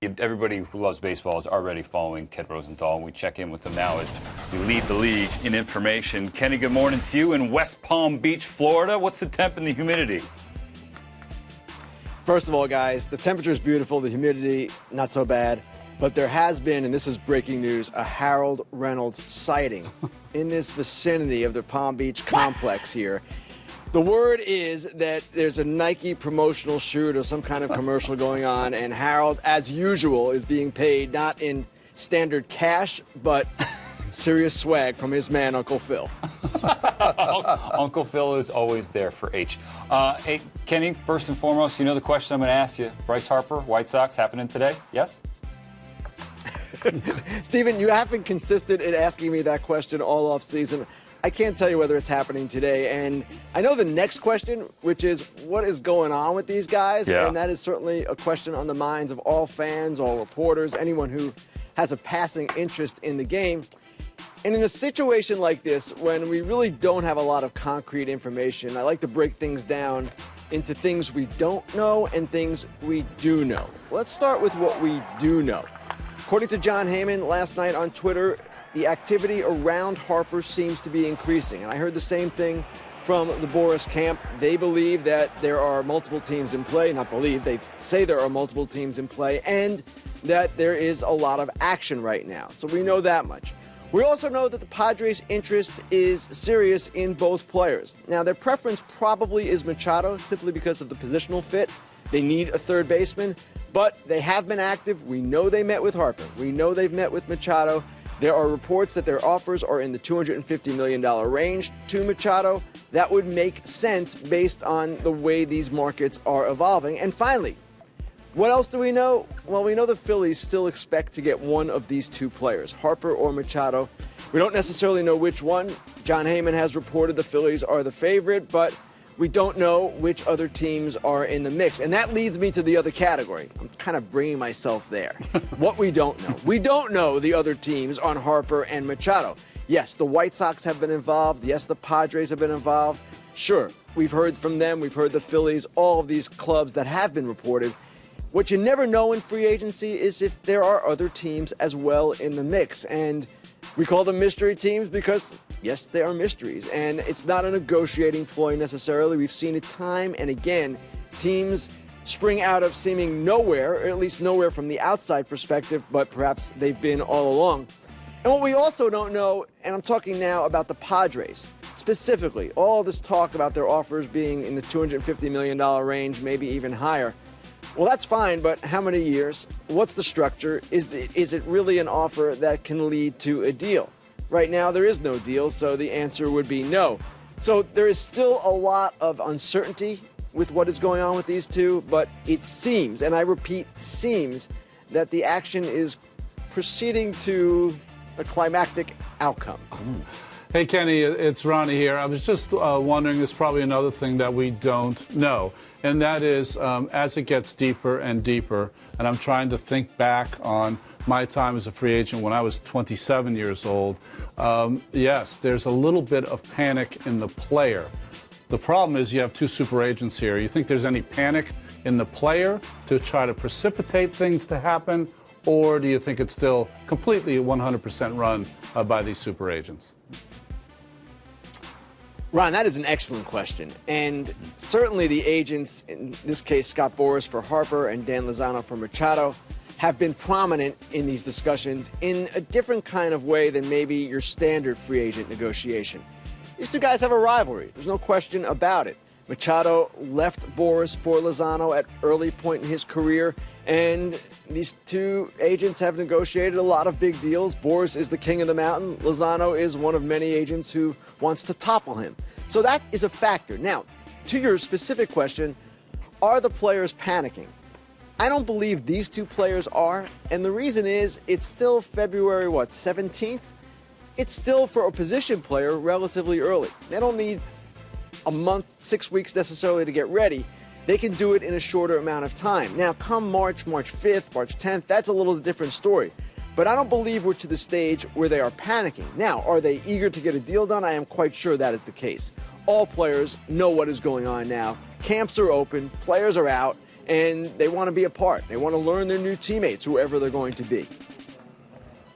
Everybody who loves baseball is already following Ken Rosenthal, and we check in with him now as we lead the league in information. Kenny, good morning to you in West Palm Beach, Florida. What's the temp and the humidity? First of all, guys, the temperature is beautiful, the humidity not so bad, but there has been, and this is breaking news, a Harold Reynolds sighting in this vicinity of the Palm Beach complex here. The word is that there's a Nike promotional shoot or some kind of commercial going on, and Harold, as usual, is being paid not in standard cash, but serious swag from his man, Uncle Phil. Uncle Phil is always there for H. Hey, Kenny, first and foremost, you know the question I'm going to ask you. Bryce Harper, White Sox, happening today? Yes? Stephen, you have been consistent in asking me that question all off season. I can't tell you whether it's happening today. And I know the next question, which is what is going on with these guys? Yeah. And that is certainly a question on the minds of all fans, all reporters, anyone who has a passing interest in the game. And in a situation like this, when we really don't have a lot of concrete information, I like to break things down into things we don't know and things we do know. Let's start with what we do know. According to Jon Heyman last night on Twitter, the activity around Harper seems to be increasing. And I heard the same thing from the Boras camp. They believe that there are multiple teams in play. Not believe, they say there are multiple teams in play, and that there is a lot of action right now. So we know that much. We also know that the Padres' interest is serious in both players. Now, their preference probably is Machado, simply because of the positional fit. They need a third baseman, but they have been active. We know they met with Harper. We know they've met with Machado. There are reports that their offers are in the $250 million range to Machado. That would make sense based on the way these markets are evolving. And finally, what else do we know? Well, we know the Phillies still expect to get one of these two players, Harper or Machado. We don't necessarily know which one. Jon Heyman has reported the Phillies are the favorite, but we don't know which other teams are in the mix. And that leads me to the other category. I'm kind of bringing myself there. What we don't know. We don't know the other teams on Harper and Machado. Yes, the White Sox have been involved. Yes, the Padres have been involved. Sure, we've heard from them. We've heard the Phillies, all of these clubs that have been reported. What you never know in free agency is if there are other teams as well in the mix. And we call them mystery teams because, yes, they are mysteries. And it's not a negotiating ploy necessarily. We've seen it time and again. Teams spring out of seeming nowhere, or at least nowhere from the outside perspective, but perhaps they've been all along. And what we also don't know, and I'm talking now about the Padres, specifically, all this talk about their offers being in the $250 million range, maybe even higher. Well, that's fine, but how many years? What's the structure? Is it really an offer that can lead to a deal? Right now, there is no deal, so the answer would be no. So there is still a lot of uncertainty with what is going on with these two, but it seems, and I repeat, seems, that the action is proceeding to a climactic outcome. Hey, Kenny, it's Ronnie here. I was just wondering, there's probably another thing that we don't know, and that is as it gets deeper and deeper, and I'm trying to think back on my time as a free agent when I was 27 years old, yes, there's a little bit of panic in the player. The problem is you have two super agents here. You think there's any panic in the player to try to precipitate things to happen, or do you think it's still completely 100% run by these super agents? Ron, that is an excellent question. And certainly the agents, in this case Scott Boras for Harper and Dan Lozano for Machado, have been prominent in these discussions in a different kind of way than maybe your standard free agent negotiation. These two guys have a rivalry. There's no question about it. Machado left Boras for Lozano at early point in his career, and these two agents have negotiated a lot of big deals. Boras is the king of the mountain. Lozano is one of many agents who wants to topple him. So that is a factor. Now, to your specific question, are the players panicking? I don't believe these two players are, and the reason is it's still February, 17th? It's still, for a position player, relatively early. They don't need a month, 6 weeks necessarily to get ready. They can do it in a shorter amount of time. Now, come March 5th, March 10th, that's a little different story. But I don't believe we're to the stage where they are panicking. Now, are they eager to get a deal done? I am quite sure that is the case. All players know what is going on now. Camps are open, players are out, and they want to be a part. They want to learn their new teammates, whoever they're going to be.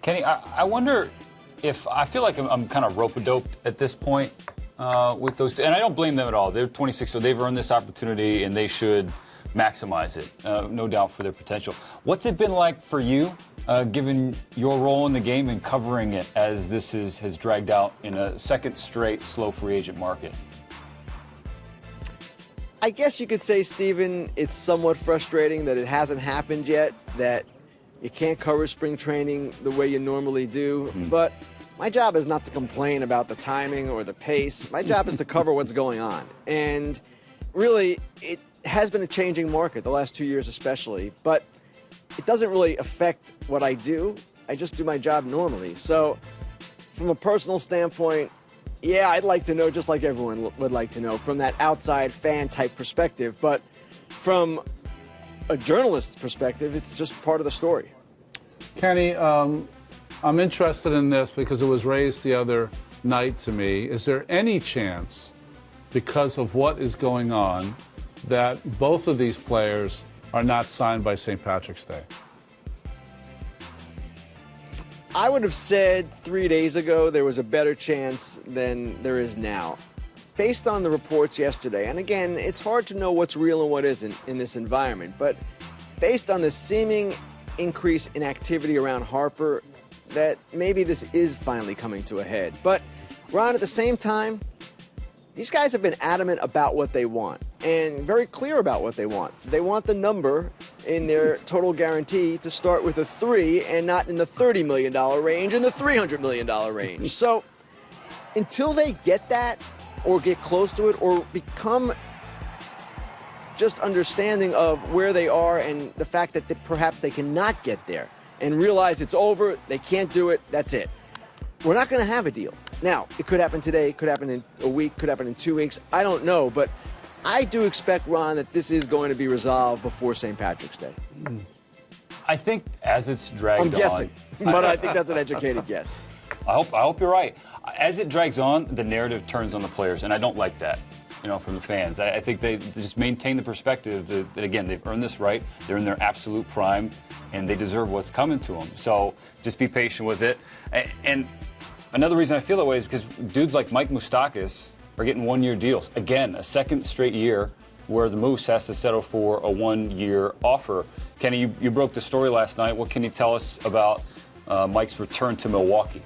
Kenny, I wonder if I feel like I'm kind of rope-a-doped at this point with those two, and I don't blame them at all. They're 26, so they've earned this opportunity, and they should maximize it, no doubt, for their potential. What's it been like for you, given your role in the game and covering it as this has dragged out in a second straight slow free agent market? I guess you could say, Stephen, it's somewhat frustrating that it hasn't happened yet, that you can't cover spring training the way you normally do. But my job is not to complain about the timing or the pace. My job is to cover what's going on. And really, it has been a changing market the last 2 years especially, but it doesn't really affect what I do. I just do my job normally. So from a personal standpoint, yeah, I'd like to know, just like everyone would like to know, from that outside fan type perspective. But from a journalist's perspective, it's just part of the story. Kenny, I'm interested in this because it was raised the other night to me. Is there any chance, because of what is going on, that both of these players are not signed by St. Patrick's Day? I would have said 3 days ago there was a better chance than there is now. Based on the reports yesterday, and again, it's hard to know what's real and what isn't in this environment, but based on the seeming increase in activity around Harper, that maybe this is finally coming to a head. But, Ron, at the same time, these guys have been adamant about what they want and very clear about what they want. They want the number in their total guarantee to start with a 3 and not in the $30 million range and the $300 million range. So until they get that or get close to it or become just understanding of where they are and the fact that perhaps they cannot get there and realize it's over, they can't do it, that's it. We're not going to have a deal. Now, it could happen today, it could happen in a week, could happen in 2 weeks. I don't know, but I do expect, Ron, that this is going to be resolved before St. Patrick's Day. I think as it's dragged on... I'm guessing, but I think that's an educated guess. I hope you're right. As it drags on, the narrative turns on the players, and I don't like that, from the fans. I think they just maintain the perspective that, again, they've earned this right. They're in their absolute prime, and they deserve what's coming to them. So just be patient with it. And another reason I feel that way is because dudes like Mike Moustakas are getting one-year deals. Again, a second straight year where the Moose has to settle for a one-year offer. Kenny, you broke the story last night. What can you tell us about Mike's return to Milwaukee?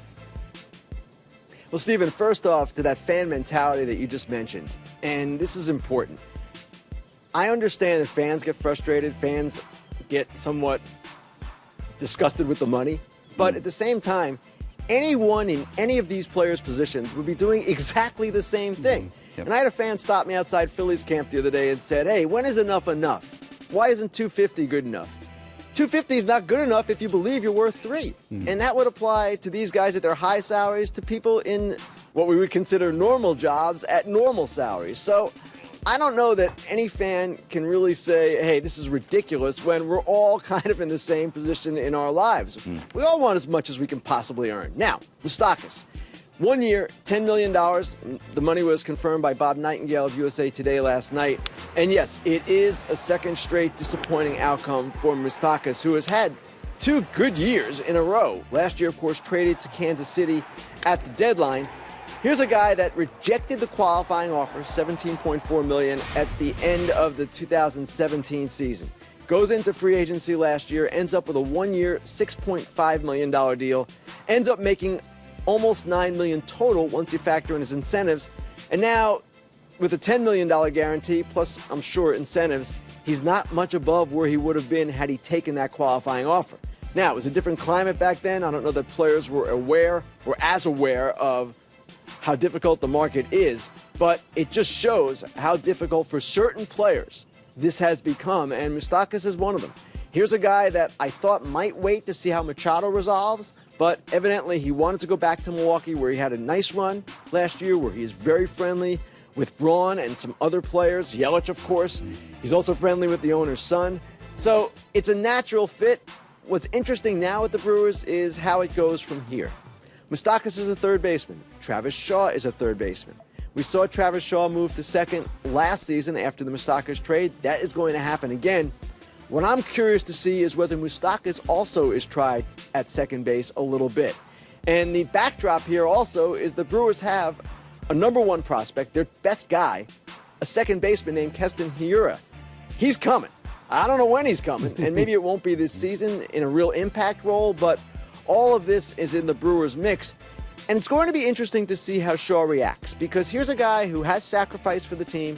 Well, Stephen, first off, to that fan mentality that you just mentioned, and this is important. I understand that fans get frustrated, fans get somewhat disgusted with the money, but at the same time, anyone in any of these players' positions would be doing exactly the same thing. Yep. And I had a fan stop me outside Phillies camp the other day and said, hey, when is enough enough? Why isn't $250 good enough? $250 is not good enough if you believe you're worth $3. And that would apply to these guys at their high salaries, to people in what we would consider normal jobs at normal salaries. So I don't know that any fan can really say, hey, this is ridiculous, when we're all kind of in the same position in our lives. We all want as much as we can possibly earn. Now, Moustakas, 1 year, $10 million. The money was confirmed by Bob Nightingale of USA Today last night. And yes, it is a second straight disappointing outcome for Moustakas, who has had 2 good years in a row. Last year, of course, traded to Kansas City at the deadline. Here's a guy that rejected the qualifying offer, $17.4 million, at the end of the 2017 season. Goes into free agency last year, ends up with a 1-year, $6.5 million deal, ends up making almost $9 million total once you factor in his incentives. And now, with a $10 million guarantee, plus, I'm sure, incentives, he's not much above where he would have been had he taken that qualifying offer. Now, it was a different climate back then. I don't know that players were aware or as aware of how difficult the market is, but it just shows how difficult for certain players this has become, and Moustakas is one of them. Here's a guy that I thought might wait to see how Machado resolves, but evidently he wanted to go back to Milwaukee, where he had a nice run last year, where he is very friendly with Braun and some other players, Yelich, of course. He's also friendly with the owner's son. So it's a natural fit. What's interesting now with the Brewers is how it goes from here. Moustakas is a third baseman. Travis Shaw is a third baseman. We saw Travis Shaw move to second last season after the Moustakas trade. That is going to happen again. What I'm curious to see is whether Moustakas also is tried at second base a little bit. And the backdrop here also is the Brewers have a number one prospect, their best guy, a second baseman named Keston Hiura. He's coming. I don't know when he's coming, and maybe it won't be this season in a real impact role, but all of this is in the Brewers' mix. And it's going to be interesting to see how Shaw reacts, because here's a guy who has sacrificed for the team,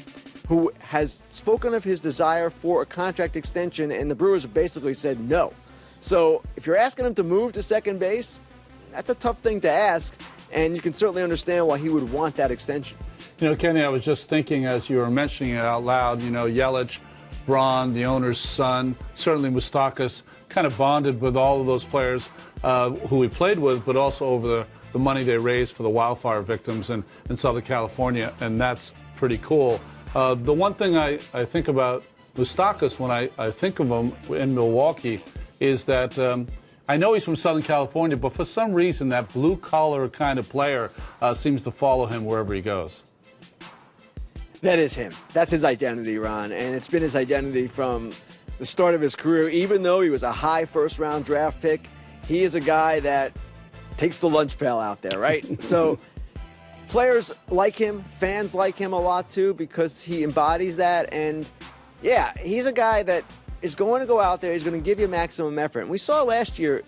who has spoken of his desire for a contract extension, and the Brewers have basically said no. So if you're asking him to move to second base, that's a tough thing to ask, and you can certainly understand why he would want that extension. You know, Kenny, I was just thinking as you were mentioning it out loud, you know, Yelich, Braun, the owner's son, certainly Moustakas, kind of bonded with all of those players who he played with, but also over the money they raised for the wildfire victims in Southern California, and that's pretty cool. The one thing I think about Moustakas when I think of him in Milwaukee is that I know he's from Southern California, but for some reason that blue-collar kind of player seems to follow him wherever he goes. That is him. That's his identity, Ron, and it's been his identity from the start of his career. Even though he was a high first-round draft pick, he is a guy that takes the lunch pail out there, right? So players like him, fans like him a lot too, because he embodies that. And yeah, he's a guy that is going to go out there. He's going to give you maximum effort. And we saw last year,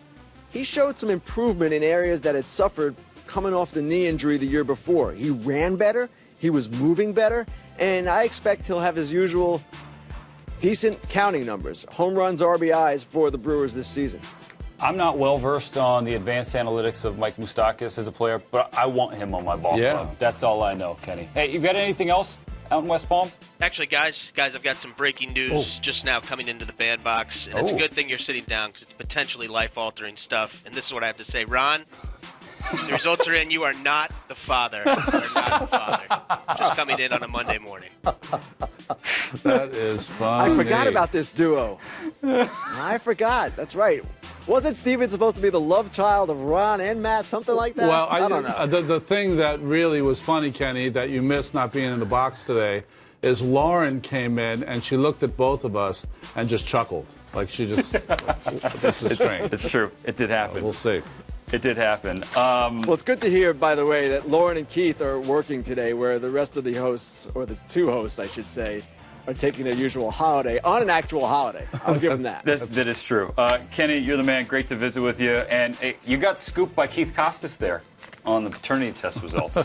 he showed some improvement in areas that had suffered coming off the knee injury the year before. He ran better. He was moving better. And I expect he'll have his usual decent counting numbers, home runs, RBIs for the Brewers this season. I'm not well-versed on the advanced analytics of Mike Moustakas as a player, but I want him on my ball club. That's all I know, Kenny. Hey, you got anything else out in West Palm? Actually, guys, I've got some breaking news just now coming into the bandbox, and it's a good thing you're sitting down because it's potentially life-altering stuff. And this is what I have to say. Ron, the results are in. You are not the father. You are not the father. Just coming in on a Monday morning. That is funny. I forgot about this duo. I forgot. That's right. Wasn't Steven supposed to be the love child of Ron and Matt, something like that? Well, I don't know. The thing that really was funny, Kenny, that you missed not being in the box today, is Lauren came in and she looked at both of us and just chuckled. Like she just, this is strange. It's true. It did happen. We'll see. It did happen. Well, it's good to hear, by the way, that Lauren and Keith are working today, where the rest of the hosts, or the two hosts, I should say, are taking their usual holiday on an actual holiday. I'll give them that. That is true. Kenny, you're the man. Great to visit with you. And hey, you got scooped by Keith Costas there on the paternity test results.